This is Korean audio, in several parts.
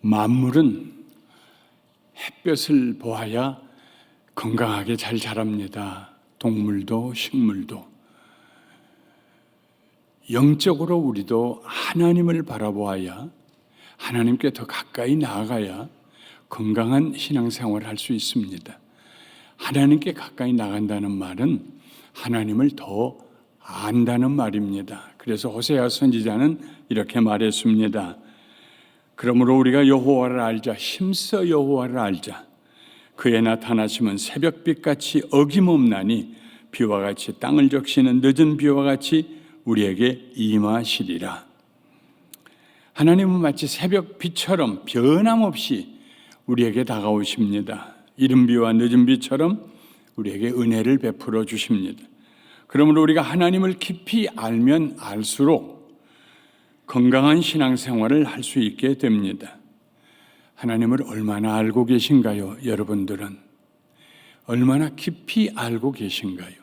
만물은 햇볕을 보아야 건강하게 잘 자랍니다. 동물도 식물도. 영적으로 우리도 하나님을 바라보아야, 하나님께 더 가까이 나아가야 건강한 신앙생활을 할 수 있습니다. 하나님께 가까이 나간다는 말은 하나님을 더 안다는 말입니다. 그래서 호세아 선지자는 이렇게 말했습니다. 그러므로 우리가 여호와를 알자. 힘써 여호와를 알자. 그의 나타나심은 새벽빛같이 어김없나니 비와 같이 땅을 적시는 늦은 비와 같이 우리에게 임하시리라. 하나님은 마치 새벽비처럼 변함없이 우리에게 다가오십니다. 이른 비와 늦은 비처럼 우리에게 은혜를 베풀어 주십니다. 그러므로 우리가 하나님을 깊이 알면 알수록 건강한 신앙생활을 할 수 있게 됩니다. 하나님을 얼마나 알고 계신가요? 여러분들은 얼마나 깊이 알고 계신가요?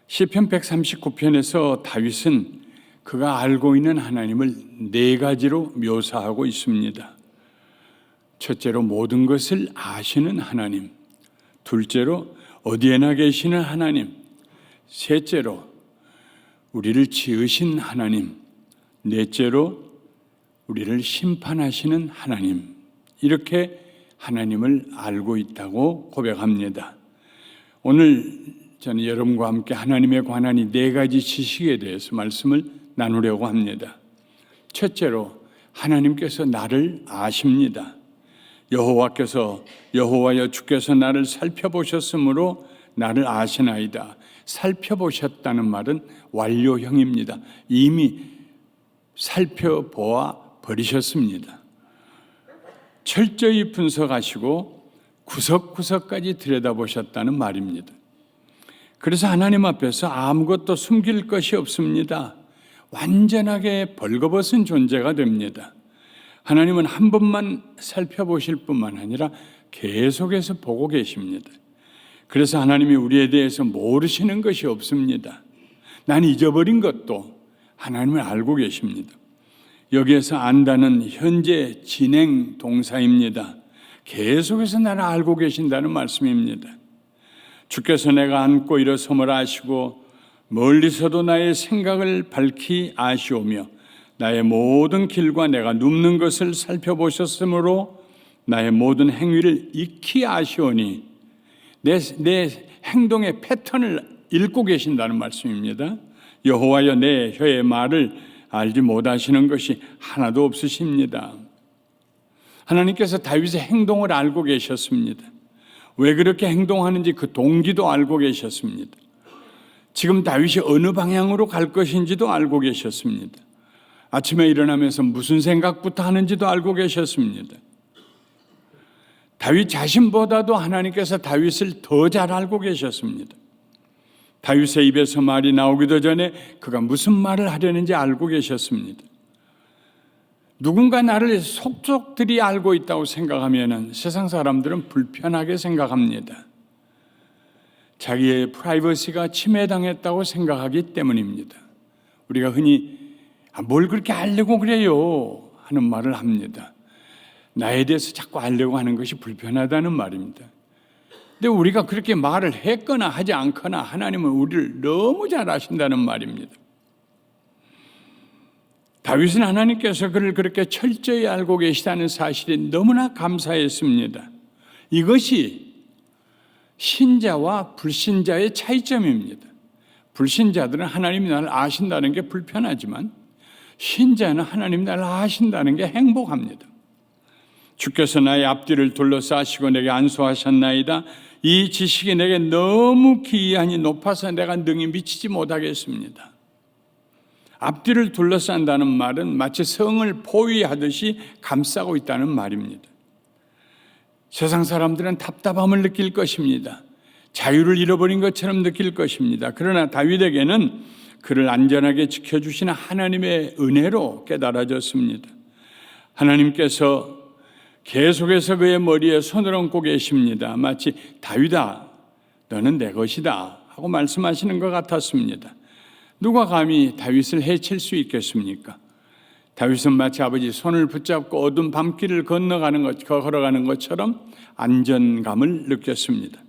시편 139편에서 다윗은 그가 알고 있는 하나님을 4가지로 묘사하고 있습니다. 첫째로 모든 것을 아시는 하나님, 둘째로 어디에나 계시는 하나님, 셋째로 우리를 지으신 하나님, 넷째로 우리를 심판하시는 하나님, 이렇게 하나님을 알고 있다고 고백합니다. 오늘 저는 여러분과 함께 하나님에 관한 이 4가지 지식에 대해서 말씀을 나누려고 합니다. 첫째로 하나님께서 나를 아십니다. 여호와여 주께서 나를 살펴보셨으므로 나를 아시나이다. 살펴보셨다는 말은 완료형입니다. 이미 살펴보아 버리셨습니다. 철저히 분석하시고 구석구석까지 들여다보셨다는 말입니다. 그래서 하나님 앞에서 아무것도 숨길 것이 없습니다. 완전하게 벌거벗은 존재가 됩니다. 하나님은 한 번만 살펴보실 뿐만 아니라 계속해서 보고 계십니다. 그래서 하나님이 우리에 대해서 모르시는 것이 없습니다. 난 잊어버린 것도 하나님을 알고 계십니다. 여기에서 안다는 현재 진행 동사입니다. 계속해서 나를 알고 계신다는 말씀입니다. 주께서 내가 앉고 일어섬을 아시고 멀리서도 나의 생각을 밝히 아시오며 나의 모든 길과 내가 눕는 것을 살펴보셨으므로 나의 모든 행위를 익히 아시오니 내 행동의 패턴을 읽고 계신다는 말씀입니다. 여호와여 내 혀의 말을 알지 못하시는 것이 하나도 없으십니다. 하나님께서 다윗의 행동을 알고 계셨습니다. 왜 그렇게 행동하는지 그 동기도 알고 계셨습니다. 지금 다윗이 어느 방향으로 갈 것인지도 알고 계셨습니다. 아침에 일어나면서 무슨 생각부터 하는지도 알고 계셨습니다. 다윗 자신보다도 하나님께서 다윗을 더 잘 알고 계셨습니다. 다윗의 입에서 말이 나오기도 전에 그가 무슨 말을 하려는지 알고 계셨습니다. 누군가 나를 속속들이 알고 있다고 생각하면 세상 사람들은 불편하게 생각합니다. 자기의 프라이버시가 침해당했다고 생각하기 때문입니다. 우리가 흔히 뭘 그렇게 알려고 그래요 하는 말을 합니다. 나에 대해서 자꾸 알려고 하는 것이 불편하다는 말입니다. 근데 우리가 그렇게 말을 했거나 하지 않거나 하나님은 우리를 너무 잘 아신다는 말입니다. 다윗은 하나님께서 그를 그렇게 철저히 알고 계시다는 사실에 너무나 감사했습니다. 이것이 신자와 불신자의 차이점입니다. 불신자들은 하나님이 나를 아신다는 게 불편하지만 신자는 하나님이 나를 아신다는 게 행복합니다. 주께서 나의 앞뒤를 둘러싸시고 내게 안수하셨나이다. 이 지식이 내게 너무 기이하니 높아서 내가 능히 미치지 못하겠습니다. 앞뒤를 둘러싼다는 말은 마치 성을 포위하듯이 감싸고 있다는 말입니다. 세상 사람들은 답답함을 느낄 것입니다. 자유를 잃어버린 것처럼 느낄 것입니다. 그러나 다윗에게는 그를 안전하게 지켜주시는 하나님의 은혜로 깨달아졌습니다. 하나님께서 계속해서 그의 머리에 손을 얹고 계십니다. 마치 다윗아, 너는 내 것이다 하고 말씀하시는 것 같았습니다. 누가 감히 다윗을 해칠 수 있겠습니까? 다윗은 마치 아버지 손을 붙잡고 어두운 밤길을 걸어가는 것처럼 안전감을 느꼈습니다.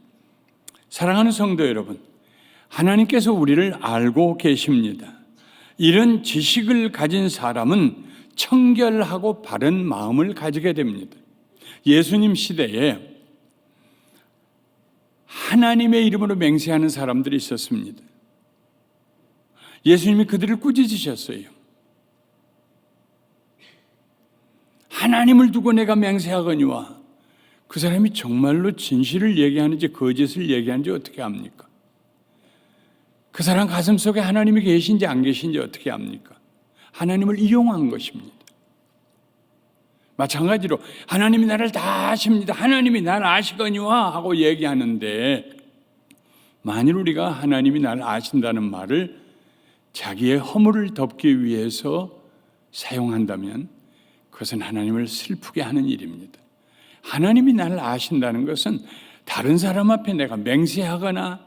사랑하는 성도 여러분, 하나님께서 우리를 알고 계십니다. 이런 지식을 가진 사람은 청결하고 바른 마음을 가지게 됩니다. 예수님 시대에 하나님의 이름으로 맹세하는 사람들이 있었습니다. 예수님이 그들을 꾸짖으셨어요. 하나님을 두고 내가 맹세하거니와 그 사람이 정말로 진실을 얘기하는지 거짓을 얘기하는지 어떻게 압니까? 그 사람 가슴 속에 하나님이 계신지 안 계신지 어떻게 압니까? 하나님을 이용한 것입니다. 마찬가지로 하나님이 나를 다 아십니다. 하나님이 나를 아시거니와 하고 얘기하는데, 만일 우리가 하나님이 나를 아신다는 말을 자기의 허물을 덮기 위해서 사용한다면 그것은 하나님을 슬프게 하는 일입니다. 하나님이 나를 아신다는 것은 다른 사람 앞에 내가 맹세하거나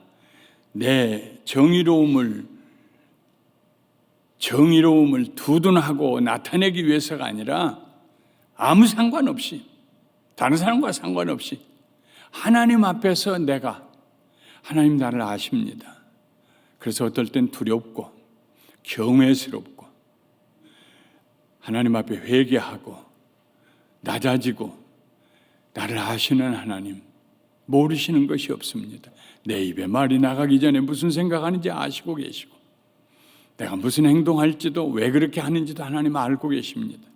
내 정의로움을 두둔하고 나타내기 위해서가 아니라 아무 상관없이, 다른 사람과 상관없이 하나님 앞에서 내가, 하나님 나를 아십니다. 그래서 어떨 땐 두렵고 경외스럽고 하나님 앞에 회개하고 낮아지고, 나를 아시는 하나님, 모르시는 것이 없습니다. 내 입에 말이 나가기 전에 무슨 생각하는지 아시고 계시고, 내가 무슨 행동할지도 왜 그렇게 하는지도 하나님 알고 계십니다.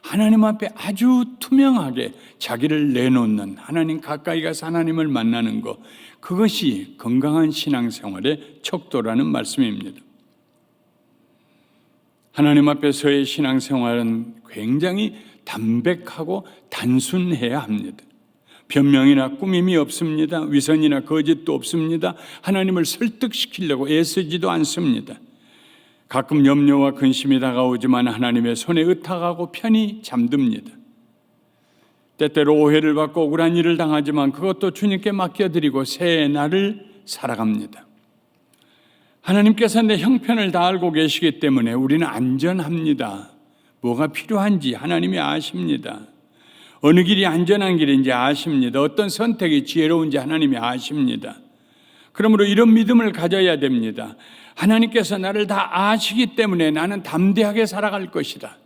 하나님 앞에 아주 투명하게 자기를 내놓는, 하나님 가까이 가서 하나님을 만나는 것, 그것이 건강한 신앙생활의 척도라는 말씀입니다. 하나님 앞에서의 신앙생활은 굉장히 담백하고 단순해야 합니다. 변명이나 꾸밈이 없습니다. 위선이나 거짓도 없습니다. 하나님을 설득시키려고 애쓰지도 않습니다. 가끔 염려와 근심이 다가오지만 하나님의 손에 의탁하고 편히 잠듭니다. 때때로 오해를 받고 억울한 일을 당하지만 그것도 주님께 맡겨드리고 새해 날을 살아갑니다. 하나님께서 내 형편을 다 알고 계시기 때문에 우리는 안전합니다. 뭐가 필요한지 하나님이 아십니다. 어느 길이 안전한 길인지 아십니다. 어떤 선택이 지혜로운지 하나님이 아십니다. 그러므로 이런 믿음을 가져야 됩니다. 하나님께서 나를 다 아시기 때문에 나는 담대하게 살아갈 것이다.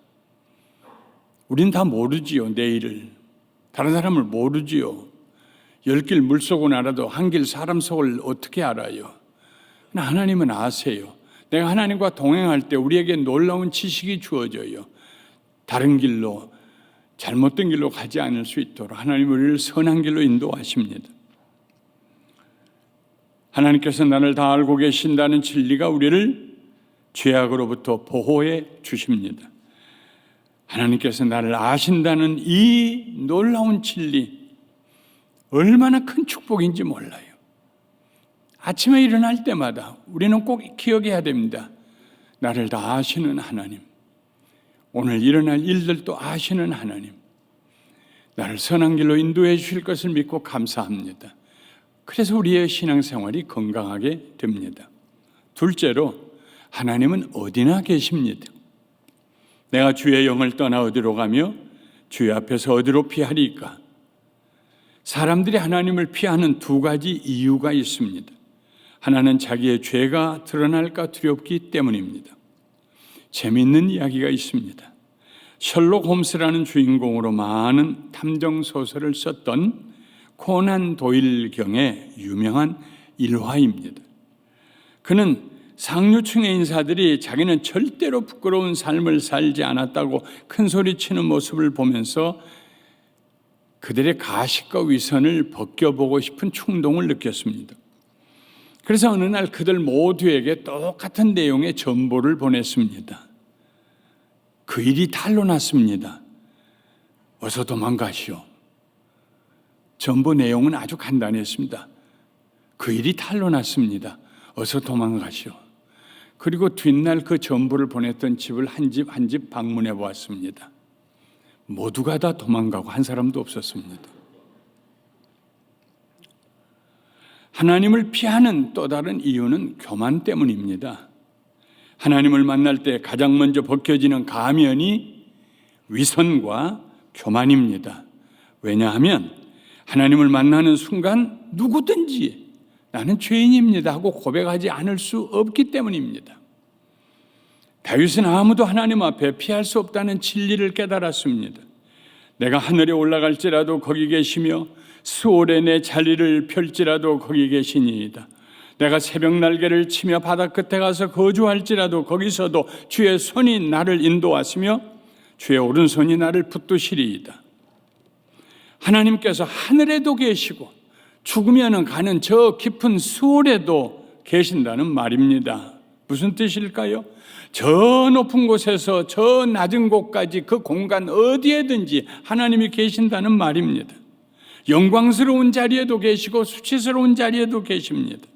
우린 다 모르지요, 내일을. 다른 사람을 모르지요. 10길 물속은 알아도 한 길 사람 속을 어떻게 알아요? 하나님은 아세요. 내가 하나님과 동행할 때 우리에게 놀라운 지식이 주어져요. 다른 길로, 잘못된 길로 가지 않을 수 있도록 하나님 우리를 선한 길로 인도하십니다. 하나님께서 나를 다 알고 계신다는 진리가 우리를 죄악으로부터 보호해 주십니다. 하나님께서 나를 아신다는 이 놀라운 진리, 얼마나 큰 축복인지 몰라요. 아침에 일어날 때마다 우리는 꼭 기억해야 됩니다. 나를 다 아시는 하나님, 오늘 일어날 일들도 아시는 하나님, 나를 선한 길로 인도해 주실 것을 믿고 감사합니다. 그래서 우리의 신앙생활이 건강하게 됩니다. 둘째로, 하나님은 어디나 계십니다. 내가 주의 영을 떠나 어디로 가며 주의 앞에서 어디로 피하리까? 사람들이 하나님을 피하는 두 가지 이유가 있습니다. 하나는 자기의 죄가 드러날까 두렵기 때문입니다. 재미있는 이야기가 있습니다. 셜록 홈스라는 주인공으로 많은 탐정 소설을 썼던 코난 도일 경의 유명한 일화입니다. 그는 상류층의 인사들이 자기는 절대로 부끄러운 삶을 살지 않았다고 큰소리치는 모습을 보면서 그들의 가식과 위선을 벗겨보고 싶은 충동을 느꼈습니다. 그래서 어느 날 그들 모두에게 똑같은 내용의 전보를 보냈습니다. 그 일이 탄로 났습니다. 어서 도망가시오. 전보 내용은 아주 간단했습니다. 그 일이 탄로 났습니다. 어서 도망가시오. 그리고 뒷날 그 전보를 보냈던 집을 한 집 한 집 방문해 보았습니다. 모두가 다 도망가고 한 사람도 없었습니다. 하나님을 피하는 또 다른 이유는 교만 때문입니다. 하나님을 만날 때 가장 먼저 벗겨지는 가면이 위선과 교만입니다. 왜냐하면 하나님을 만나는 순간 누구든지 나는 죄인입니다 하고 고백하지 않을 수 없기 때문입니다. 다윗은 아무도 하나님 앞에 피할 수 없다는 진리를 깨달았습니다. 내가 하늘에 올라갈지라도 거기 계시며 수월에 내 자리를 펼지라도 거기 계시니이다. 내가 새벽 날개를 치며 바다 끝에 가서 거주할지라도 거기서도 주의 손이 나를 인도하시며 주의 오른손이 나를 붙드시리이다. 하나님께서 하늘에도 계시고 죽으면 가는 저 깊은 수월에도 계신다는 말입니다. 무슨 뜻일까요? 저 높은 곳에서 저 낮은 곳까지 그 공간 어디에든지 하나님이 계신다는 말입니다. 영광스러운 자리에도 계시고 수치스러운 자리에도 계십니다.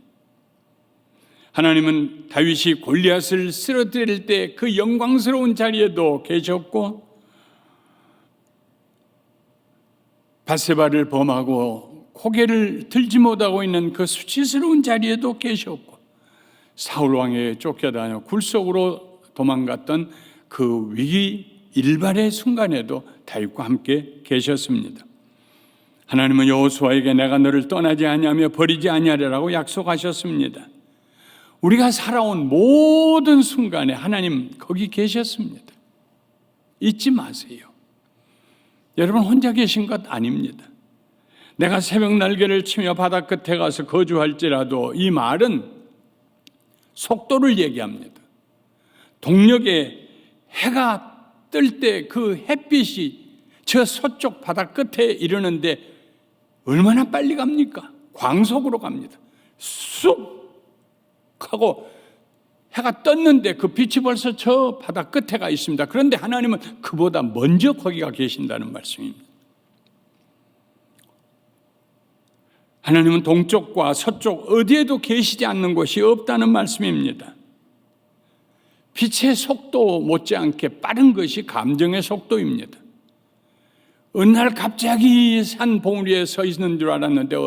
하나님은 다윗이 골리앗을 쓰러뜨릴 때 그 영광스러운 자리에도 계셨고 밧세바를 범하고 고개를 들지 못하고 있는 그 수치스러운 자리에도 계셨고 사울 왕에게 쫓겨다녀 굴 속으로 도망갔던 그 위기 일발의 순간에도 다윗과 함께 계셨습니다. 하나님은 여호수아에게 내가 너를 떠나지 아니하며 버리지 아니하리라고 약속하셨습니다. 우리가 살아온 모든 순간에 하나님 거기 계셨습니다. 잊지 마세요. 여러분 혼자 계신 것 아닙니다. 내가 새벽 날개를 치며 바다 끝에 가서 거주할지라도 이 말은 속도를 얘기합니다. 동력에 해가 뜰 때 그 햇빛이 저 서쪽 바다 끝에 이르는데 얼마나 빨리 갑니까? 광속으로 갑니다. 쑥 하고 해가 떴는데 그 빛이 벌써 저 바다 끝에 가 있습니다. 그런데 하나님은 그보다 먼저 거기가 계신다는 말씀입니다. 하나님은 동쪽과 서쪽 어디에도 계시지 않는 곳이 없다는 말씀입니다. 빛의 속도 못지않게 빠른 것이 감정의 속도입니다. 어느 날 갑자기 산 봉우리에 서 있는 줄 알았는데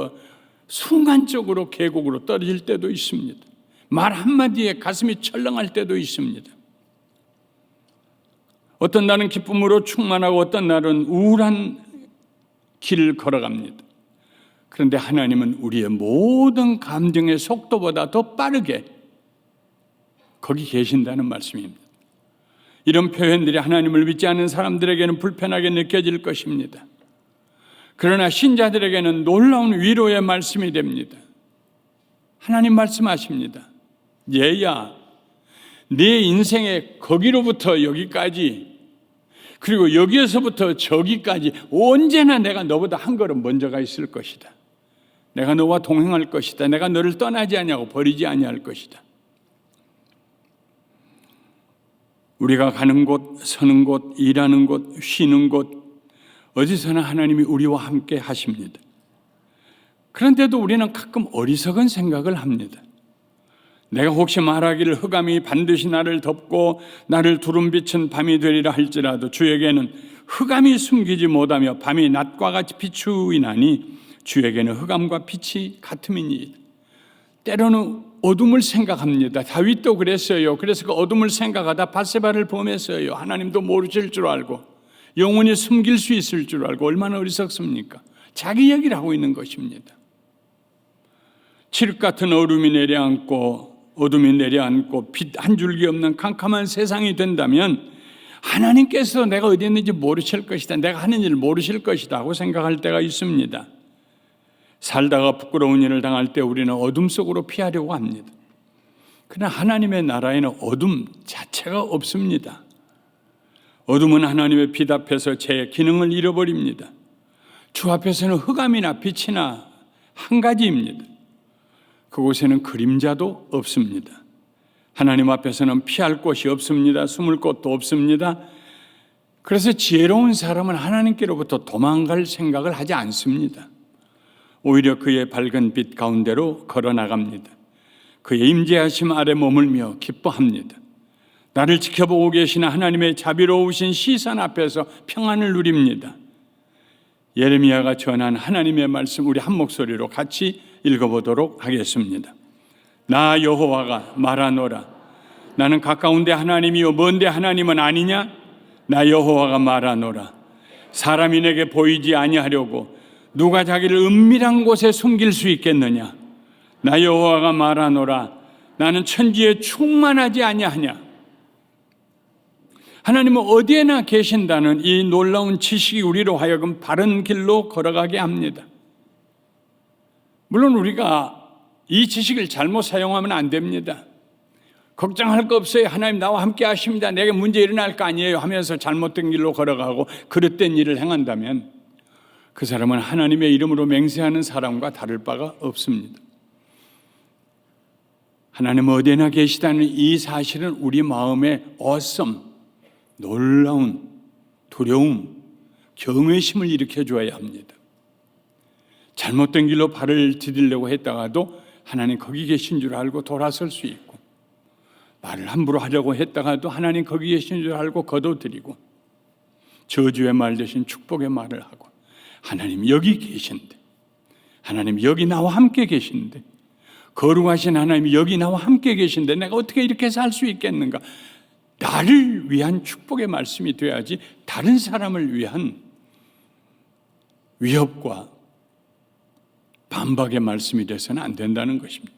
순간적으로 계곡으로 떨어질 때도 있습니다. 말 한마디에 가슴이 철렁할 때도 있습니다. 어떤 날은 기쁨으로 충만하고 어떤 날은 우울한 길을 걸어갑니다. 그런데 하나님은 우리의 모든 감정의 속도보다 더 빠르게 거기 계신다는 말씀입니다. 이런 표현들이 하나님을 믿지 않는 사람들에게는 불편하게 느껴질 것입니다. 그러나 신자들에게는 놀라운 위로의 말씀이 됩니다. 하나님 말씀하십니다. 얘야, 네 인생의 거기로부터 여기까지 그리고 여기에서부터 저기까지 언제나 내가 너보다 한 걸음 먼저 가 있을 것이다. 내가 너와 동행할 것이다. 내가 너를 떠나지 아니하고 버리지 아니할 것이다. 우리가 가는 곳, 서는 곳, 일하는 곳, 쉬는 곳 어디서나 하나님이 우리와 함께 하십니다. 그런데도 우리는 가끔 어리석은 생각을 합니다. 내가 혹시 말하기를 흑암이 반드시 나를 덮고 나를 두름비춘 밤이 되리라 할지라도 주에게는 흑암이 숨기지 못하며 밤이 낮과 같이 비추이나니 주에게는 흑암과 빛이 같음이니. 때로는 어둠을 생각합니다. 다윗도 그랬어요. 그래서 그 어둠을 생각하다 밧세바를 범했어요. 하나님도 모르실 줄 알고 영원히 숨길 수 있을 줄 알고 얼마나 어리석습니까? 자기 얘기를 하고 있는 것입니다. 칠흑 같은 어둠이 내려앉고 빛 한 줄기 없는 캄캄한 세상이 된다면 하나님께서 내가 어디 있는지 모르실 것이다. 내가 하는 일을 모르실 것이다 하고 생각할 때가 있습니다. 살다가 부끄러운 일을 당할 때 우리는 어둠 속으로 피하려고 합니다. 그러나 하나님의 나라에는 어둠 자체가 없습니다. 어둠은 하나님의 빛 앞에서 제 기능을 잃어버립니다. 주 앞에서는 흑암이나 빛이나 한 가지입니다. 그곳에는 그림자도 없습니다. 하나님 앞에서는 피할 곳이 없습니다. 숨을 곳도 없습니다. 그래서 지혜로운 사람은 하나님께로부터 도망갈 생각을 하지 않습니다. 오히려 그의 밝은 빛 가운데로 걸어나갑니다. 그의 임재하심 아래 머물며 기뻐합니다. 나를 지켜보고 계시는 하나님의 자비로우신 시선 앞에서 평안을 누립니다. 예레미야가 전한 하나님의 말씀 우리 한 목소리로 같이 읽어보도록 하겠습니다. 나 여호와가 말하노라. 나는 가까운데 하나님이요 먼데 하나님은 아니냐? 나 여호와가 말하노라. 사람이 내게 보이지 아니하려고 누가 자기를 은밀한 곳에 숨길 수 있겠느냐? 나 여호와가 말하노라. 나는 천지에 충만하지 아니하냐? 하나님은 어디에나 계신다는 이 놀라운 지식이 우리로 하여금 바른 길로 걸어가게 합니다. 물론 우리가 이 지식을 잘못 사용하면 안 됩니다. 걱정할 거 없어요. 하나님 나와 함께 하십니다. 내게 문제 일어날 거 아니에요 하면서 잘못된 길로 걸어가고 그릇된 일을 행한다면 그 사람은 하나님의 이름으로 맹세하는 사람과 다를 바가 없습니다. 하나님은 어디에나 계시다는 이 사실은 우리 마음에 놀라운 두려움, 경외심을 일으켜줘야 합니다. 잘못된 길로 발을 디디려고 했다가도 하나님 거기 계신 줄 알고 돌아설 수 있고, 말을 함부로 하려고 했다가도 하나님 거기 계신 줄 알고 거둬들이고, 저주의 말 대신 축복의 말을 하고, 하나님 여기 계신데, 하나님 여기 나와 함께 계신데, 거룩하신 하나님이 여기 나와 함께 계신데 내가 어떻게 이렇게 살 수 있겠는가? 나를 위한 축복의 말씀이 돼야지 다른 사람을 위한 위협과 반박의 말씀이 돼서는 안 된다는 것입니다.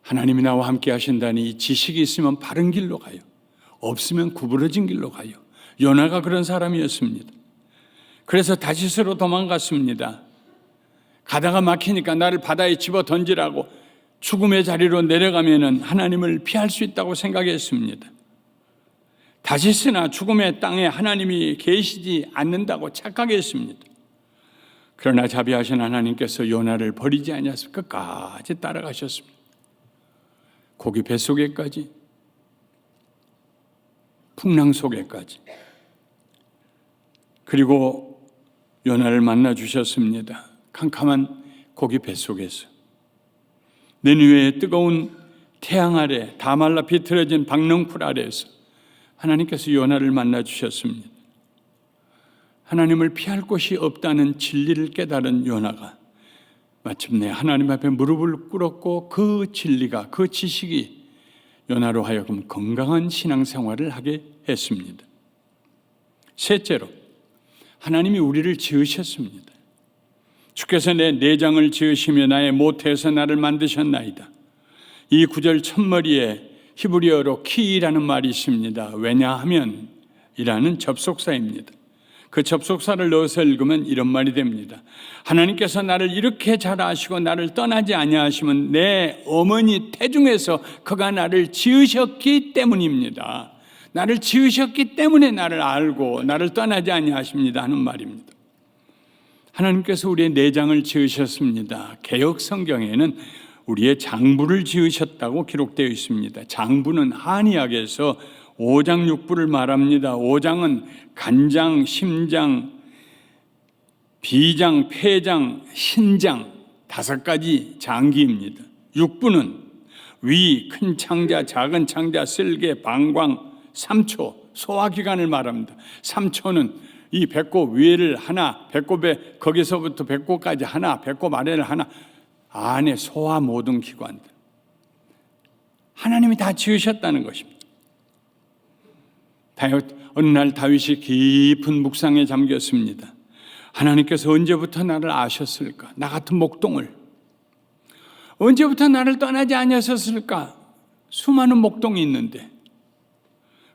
하나님이 나와 함께 하신다니 이 지식이 있으면 바른 길로 가요. 없으면 구부러진 길로 가요. 요나가 그런 사람이었습니다. 그래서 다시스로 도망갔습니다. 가다가 막히니까 나를 바다에 집어 던지라고 죽음의 자리로 내려가면은 하나님을 피할 수 있다고 생각했습니다. 다시스나 죽음의 땅에 하나님이 계시지 않는다고 착각했습니다. 그러나 자비하신 하나님께서 요나를 버리지 아니하시고 끝까지 따라가셨습니다. 고기 뱃속에까지, 풍랑 속에까지. 그리고 요나를 만나 주셨습니다. 캄캄한 고기 뱃속에서, 느니웨의 뜨거운 태양 아래, 다 말라 비틀어진 박넝풀 아래에서 하나님께서 요나를 만나 주셨습니다. 하나님을 피할 곳이 없다는 진리를 깨달은 요나가 마침내 하나님 앞에 무릎을 꿇었고, 그 진리가, 그 지식이 요나로 하여금 건강한 신앙생활을 하게 했습니다. 셋째로, 하나님이 우리를 지으셨습니다. 주께서 내 내장을 지으시며 나의 모태에서 나를 만드셨나이다. 이 구절 첫머리에 히브리어로 키라는 말이 있습니다. 왜냐하면 이라는 접속사입니다. 그 접속사를 넣어서 읽으면 이런 말이 됩니다. 하나님께서 나를 이렇게 잘 아시고 나를 떠나지 아니하시면 내 어머니 태중에서 그가 나를 지으셨기 때문입니다. 나를 지으셨기 때문에 나를 알고 나를 떠나지 아니하십니다 하는 말입니다. 하나님께서 우리의 내장을 지으셨습니다. 개역 성경에는 우리의 장부를 지으셨다고 기록되어 있습니다. 장부는 한의학에서 오장육부를 말합니다. 오장은 간장, 심장, 비장, 폐장, 신장 5가지 장기입니다. 육부는 위, 큰 창자, 작은 창자, 쓸개, 방광, 삼초, 소화기관을 말합니다. 삼초는 이 배꼽 위를 하나, 배꼽에 거기서부터 배꼽까지 하나, 배꼽 아래를 하나, 안에 소화 모든 기관들. 하나님이 다 지으셨다는 것입니다. 어느 날 다윗이 깊은 묵상에 잠겼습니다. 하나님께서 언제부터 나를 아셨을까? 나 같은 목동을. 언제부터 나를 떠나지 아니하셨을까? 수많은 목동이 있는데.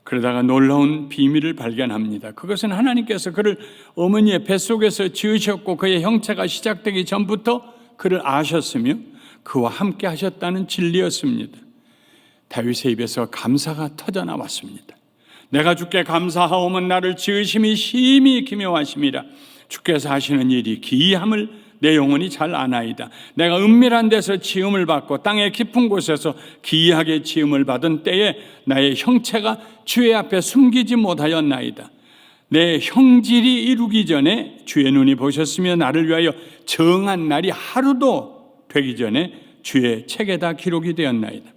그러다가 놀라운 비밀을 발견합니다. 그것은 하나님께서 그를 어머니의 뱃속에서 지으셨고 그의 형체가 시작되기 전부터 그를 아셨으며 그와 함께 하셨다는 진리였습니다. 다윗의 입에서 감사가 터져나왔습니다. 내가 주께 감사하오면 나를 지으심이 심히 기묘하심이라. 주께서 하시는 일이 기이함을 내 영혼이 잘 아나이다. 내가 은밀한 데서 지음을 받고 땅의 깊은 곳에서 기이하게 지음을 받은 때에 나의 형체가 주의 앞에 숨기지 못하였나이다. 내 형질이 이루기 전에 주의 눈이 보셨으며 나를 위하여 정한 날이 하루도 되기 전에 주의 책에다 기록이 되었나이다.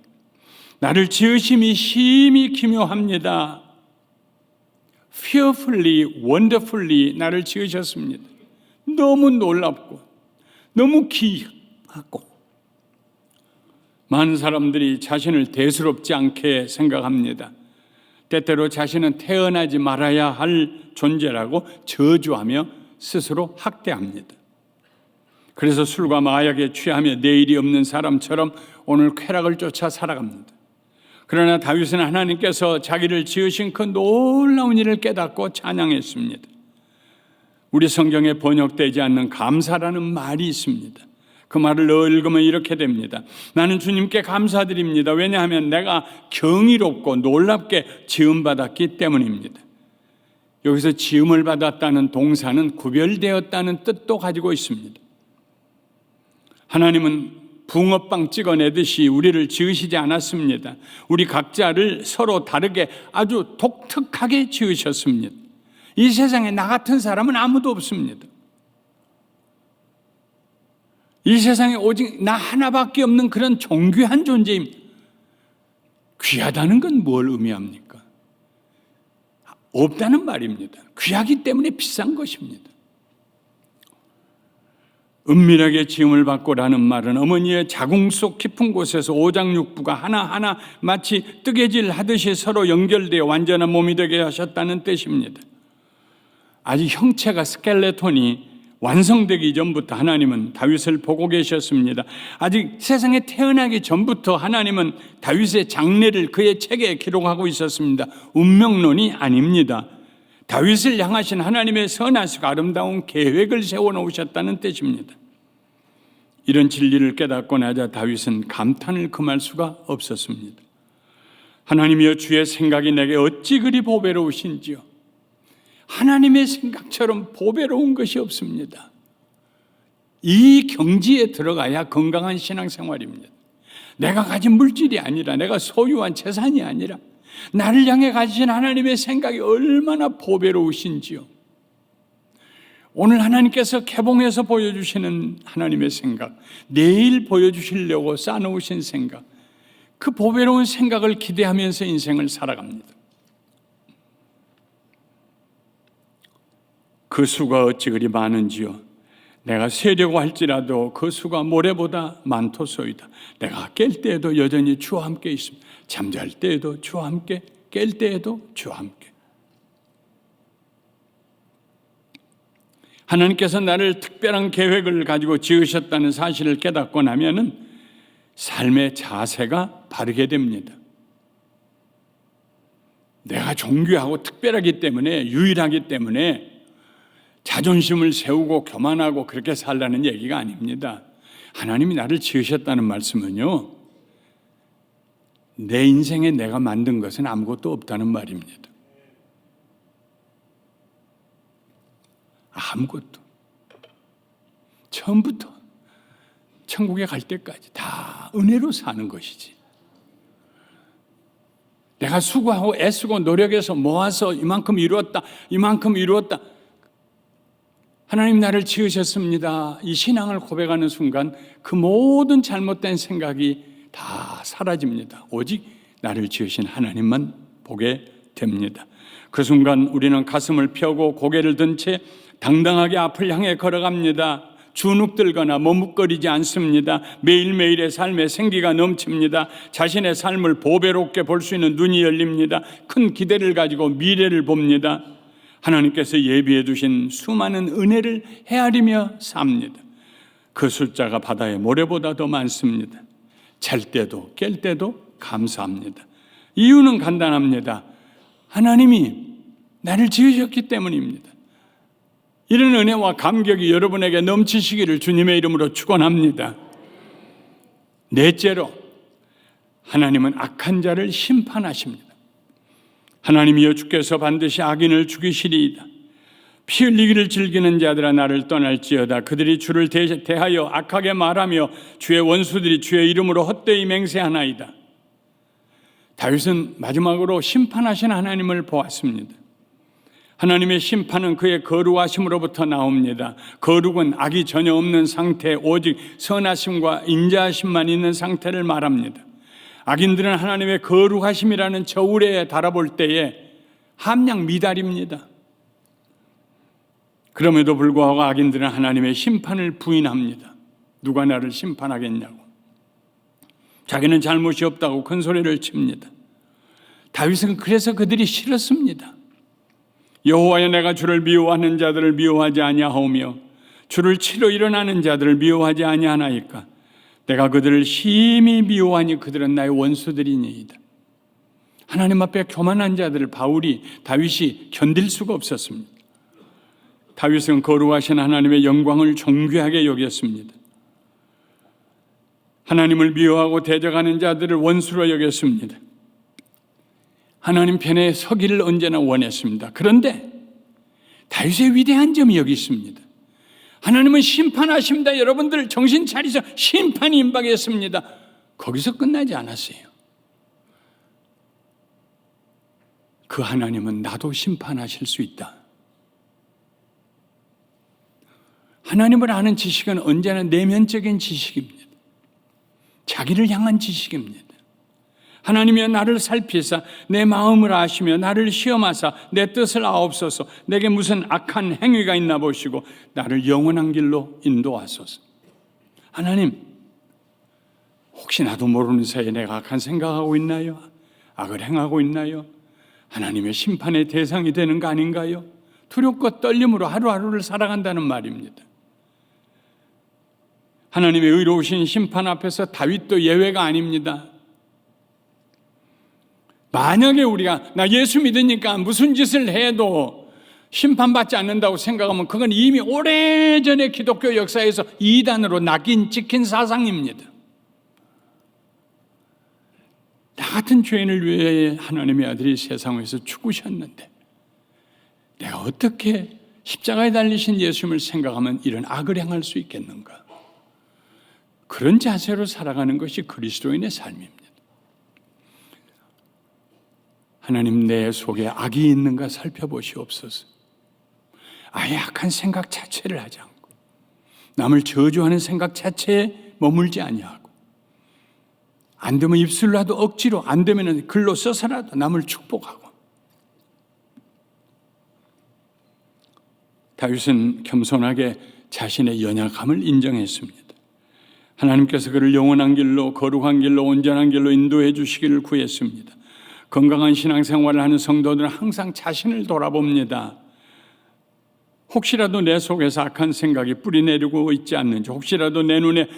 나를 지으심이 심히 기묘합니다. fearfully, wonderfully 나를 지으셨습니다. 너무 놀랍고 너무 기이하고 많은 사람들이 자신을 대수롭지 않게 생각합니다. 때때로 자신은 태어나지 말아야 할 존재라고 저주하며 스스로 학대합니다. 그래서 술과 마약에 취하며 내일이 없는 사람처럼 오늘 쾌락을 쫓아 살아갑니다. 그러나 다윗은 하나님께서 자기를 지으신 그 놀라운 일을 깨닫고 찬양했습니다. 우리 성경에 번역되지 않는 감사라는 말이 있습니다. 그 말을 읽으면 이렇게 됩니다. 나는 주님께 감사드립니다. 왜냐하면 내가 경이롭고 놀랍게 지음받았기 때문입니다. 여기서 지음을 받았다는 동사는 구별되었다는 뜻도 가지고 있습니다. 하나님은 붕어빵 찍어내듯이 우리를 지으시지 않았습니다. 우리 각자를 서로 다르게 아주 독특하게 지으셨습니다. 이 세상에 나 같은 사람은 아무도 없습니다. 이 세상에 오직 나 하나밖에 없는 그런 존귀한 존재입니다. 귀하다는 건 뭘 의미합니까? 없다는 말입니다. 귀하기 때문에 비싼 것입니다. 은밀하게 지음을 받고라는 말은 어머니의 자궁 속 깊은 곳에서 오장육부가 하나하나 마치 뜨개질 하듯이 서로 연결되어 완전한 몸이 되게 하셨다는 뜻입니다. 아직 형체가 스켈레톤이 완성되기 전부터 하나님은 다윗을 보고 계셨습니다. 아직 세상에 태어나기 전부터 하나님은 다윗의 장래를 그의 책에 기록하고 있었습니다. 운명론이 아닙니다. 다윗을 향하신 하나님의 선하시고 아름다운 계획을 세워놓으셨다는 뜻입니다. 이런 진리를 깨닫고 나자 다윗은 감탄을 금할 수가 없었습니다. 하나님이여, 주의 생각이 내게 어찌 그리 보배로우신지요. 하나님의 생각처럼 보배로운 것이 없습니다. 이 경지에 들어가야 건강한 신앙생활입니다. 내가 가진 물질이 아니라, 내가 소유한 재산이 아니라 나를 향해 가지신 하나님의 생각이 얼마나 보배로우신지요. 오늘 하나님께서 개봉해서 보여주시는 하나님의 생각, 내일 보여주시려고 쌓아놓으신 생각, 그 보배로운 생각을 기대하면서 인생을 살아갑니다. 그 수가 어찌 그리 많은지요. 내가 세려고 할지라도 그 수가 모래보다 많도소이다. 내가 깰 때에도 여전히 주와 함께 있습니다. 잠잘 때에도 주와 함께, 깰 때에도 주와 함께. 하나님께서 나를 특별한 계획을 가지고 지으셨다는 사실을 깨닫고 나면은 삶의 자세가 바르게 됩니다. 내가 존귀하고 특별하기 때문에, 유일하기 때문에 자존심을 세우고 교만하고 그렇게 살라는 얘기가 아닙니다. 하나님이 나를 지으셨다는 말씀은요, 내 인생에 내가 만든 것은 아무것도 없다는 말입니다. 아무것도. 처음부터 천국에 갈 때까지 다 은혜로 사는 것이지. 내가 수고하고 애쓰고 노력해서 모아서 이만큼 이루었다, 이만큼 이루었다. 하나님 나를 지으셨습니다. 이 신앙을 고백하는 순간 그 모든 잘못된 생각이 다 사라집니다. 오직 나를 지으신 하나님만 보게 됩니다. 그 순간 우리는 가슴을 펴고 고개를 든 채 당당하게 앞을 향해 걸어갑니다. 주눅들거나 머뭇거리지 않습니다. 매일매일의 삶에 생기가 넘칩니다. 자신의 삶을 보배롭게 볼 수 있는 눈이 열립니다. 큰 기대를 가지고 미래를 봅니다. 하나님께서 예비해 두신 수많은 은혜를 헤아리며 삽니다. 그 숫자가 바다의 모래보다 더 많습니다. 잘 때도 깰 때도 감사합니다. 이유는 간단합니다. 하나님이 나를 지으셨기 때문입니다. 이런 은혜와 감격이 여러분에게 넘치시기를 주님의 이름으로 축원합니다. 넷째로, 하나님은 악한 자를 심판하십니다. 하나님이여, 주께서 반드시 악인을 죽이시리이다. 피 흘리기를 즐기는 자들아 나를 떠날지어다. 그들이 주를 대하여 악하게 말하며 주의 원수들이 주의 이름으로 헛되이 맹세하나이다. 다윗은 마지막으로 심판하신 하나님을 보았습니다. 하나님의 심판은 그의 거룩하심으로부터 나옵니다. 거룩은 악이 전혀 없는 상태, 오직 선하심과 인자하심만 있는 상태를 말합니다. 악인들은 하나님의 거룩하심이라는 저울에 달아볼 때에 함량 미달입니다. 그럼에도 불구하고 악인들은 하나님의 심판을 부인합니다. 누가 나를 심판하겠냐고. 자기는 잘못이 없다고 큰 소리를 칩니다. 다윗은 그래서 그들이 싫었습니다. 여호와여, 내가 주를 미워하는 자들을 미워하지 아니하오며 주를 치러 일어나는 자들을 미워하지 아니하나이까. 내가 그들을 심히 미워하니 그들은 나의 원수들이니이다. 하나님 앞에 교만한 자들을 다윗이 견딜 수가 없었습니다. 다윗은 거룩하신 하나님의 영광을 존귀하게 여겼습니다. 하나님을 미워하고 대적하는 자들을 원수로 여겼습니다. 하나님 편에 서기를 언제나 원했습니다. 그런데 다윗의 위대한 점이 여기 있습니다. 하나님은 심판하십니다. 여러분들 정신 차리셔. 심판이 임박했습니다. 거기서 끝나지 않았어요. 그 하나님은 나도 심판하실 수 있다. 하나님을 아는 지식은 언제나 내면적인 지식입니다. 자기를 향한 지식입니다. 하나님이여, 나를 살피사 내 마음을 아시며 나를 시험하사 내 뜻을 아옵소서. 내게 무슨 악한 행위가 있나 보시고 나를 영원한 길로 인도하소서. 하나님, 혹시 나도 모르는 사이에 내가 악한 생각하고 있나요? 악을 행하고 있나요? 하나님의 심판의 대상이 되는 거 아닌가요? 두렵고 떨림으로 하루하루를 살아간다는 말입니다. 하나님의 의로우신 심판 앞에서 다윗도 예외가 아닙니다. 만약에 우리가 나 예수 믿으니까 무슨 짓을 해도 심판받지 않는다고 생각하면 그건 이미 오래전에 기독교 역사에서 이단으로 낙인 찍힌 사상입니다. 나 같은 죄인을 위해 하나님의 아들이 세상에서 죽으셨는데 내가 어떻게 십자가에 달리신 예수님을 생각하면 이런 악을 행할 수 있겠는가? 그런 자세로 살아가는 것이 그리스도인의 삶입니다. 하나님, 내 속에 악이 있는가 살펴보시옵소서. 아예 악한 생각 자체를 하지 않고 남을 저주하는 생각 자체에 머물지 아니하고 안 되면 입술로라도 억지로, 안 되면 글로 써서라도 남을 축복하고. 다윗은 겸손하게 자신의 연약함을 인정했습니다. 하나님께서 그를 영원한 길로, 거룩한 길로, 온전한 길로 인도해 주시기를 구했습니다. 건강한 신앙생활을 하는 성도들은 항상 자신을 돌아봅니다. 혹시라도 내 속에서 악한 생각이 뿌리내리고 있지 않는지, 혹시라도 내 눈에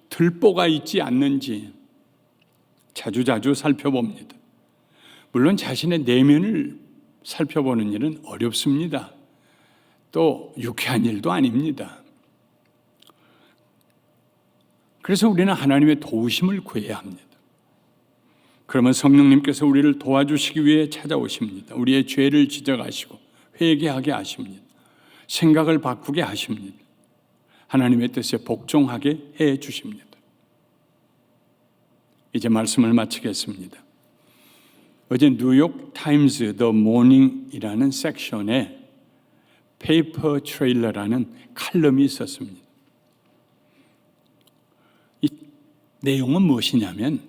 들보가 있지 않는지 자주자주 살펴봅니다. 물론 자신의 내면을 살펴보는 일은 어렵습니다. 또 유쾌한 일도 아닙니다. 그래서 우리는 하나님의 도우심을 구해야 합니다. 그러면 성령님께서 우리를 도와주시기 위해 찾아오십니다. 우리의 죄를 지적하시고 회개하게 하십니다. 생각을 바꾸게 하십니다. 하나님의 뜻에 복종하게 해 주십니다. 이제 말씀을 마치겠습니다. 어제 뉴욕 타임스 더 모닝이라는 섹션에 페이퍼 트레일러라는 칼럼이 있었습니다. 이 내용은 무엇이냐면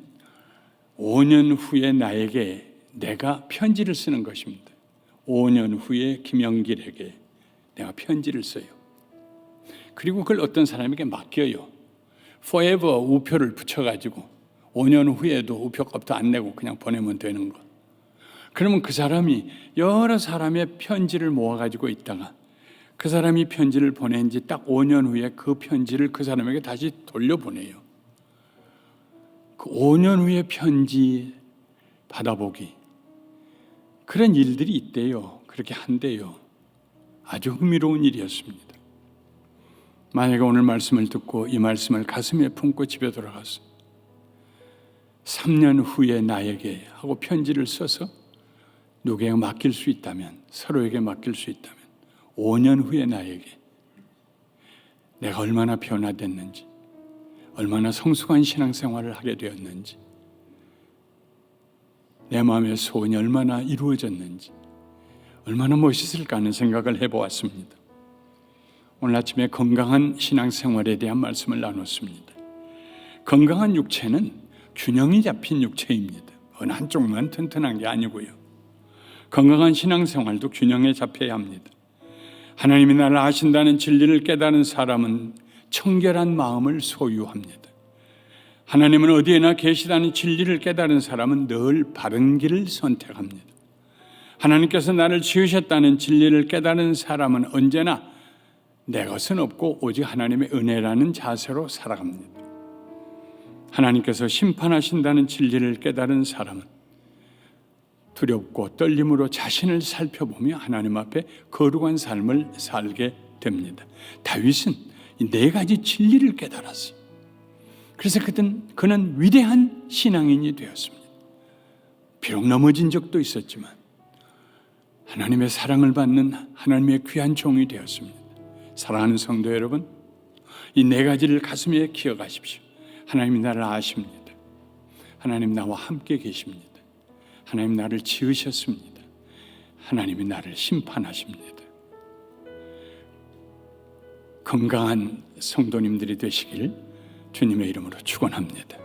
5년 후에 나에게 내가 편지를 쓰는 것입니다. 5년 후에 김영길에게 내가 편지를 써요. 그리고 그걸 어떤 사람에게 맡겨요. forever 우표를 붙여가지고 5년 후에도 우표값도 안 내고 그냥 보내면 되는 거. 그러면 그 사람이 여러 사람의 편지를 모아가지고 있다가 그 사람이 편지를 보낸 지 딱 5년 후에 그 편지를 그 사람에게 다시 돌려보내요. 그 5년 후에 편지 받아보기, 그런 일들이 있대요. 그렇게 한대요. 아주 흥미로운 일이었습니다. 만약에 오늘 말씀을 듣고 이 말씀을 가슴에 품고 집에 돌아가서 3년 후에 나에게 하고 편지를 써서 누구에게 맡길 수 있다면, 서로에게 맡길 수 있다면 5년 후에 나에게 내가 얼마나 변화됐는지, 얼마나 성숙한 신앙생활을 하게 되었는지, 내 마음의 소원이 얼마나 이루어졌는지, 얼마나 멋있을까 하는 생각을 해보았습니다. 오늘 아침에 건강한 신앙생활에 대한 말씀을 나눴습니다. 건강한 육체는 균형이 잡힌 육체입니다. 어느 한쪽만 튼튼한 게 아니고요. 건강한 신앙생활도 균형에 잡혀야 합니다. 하나님이 나를 아신다는 진리를 깨달은 사람은 청결한 마음을 소유합니다. 하나님은 어디에나 계시다는 진리를 깨달은 사람은 늘 바른 길을 선택합니다. 하나님께서 나를 지으셨다는 진리를 깨달은 사람은 언제나 내 것은 없고 오직 하나님의 은혜라는 자세로 살아갑니다. 하나님께서 심판하신다는 진리를 깨달은 사람은 두렵고 떨림으로 자신을 살펴보며 하나님 앞에 거룩한 삶을 살게 됩니다. 다윗은 이 네 가지 진리를 깨달았어요. 그래서 그는 위대한 신앙인이 되었습니다. 비록 넘어진 적도 있었지만 하나님의 사랑을 받는 하나님의 귀한 종이 되었습니다. 사랑하는 성도 여러분, 이 네 가지를 가슴에 기억하십시오. 하나님이 나를 아십니다. 하나님 나와 함께 계십니다. 하나님 나를 지으셨습니다. 하나님이 나를 심판하십니다. 건강한 성도님들이 되시길 주님의 이름으로 축원합니다.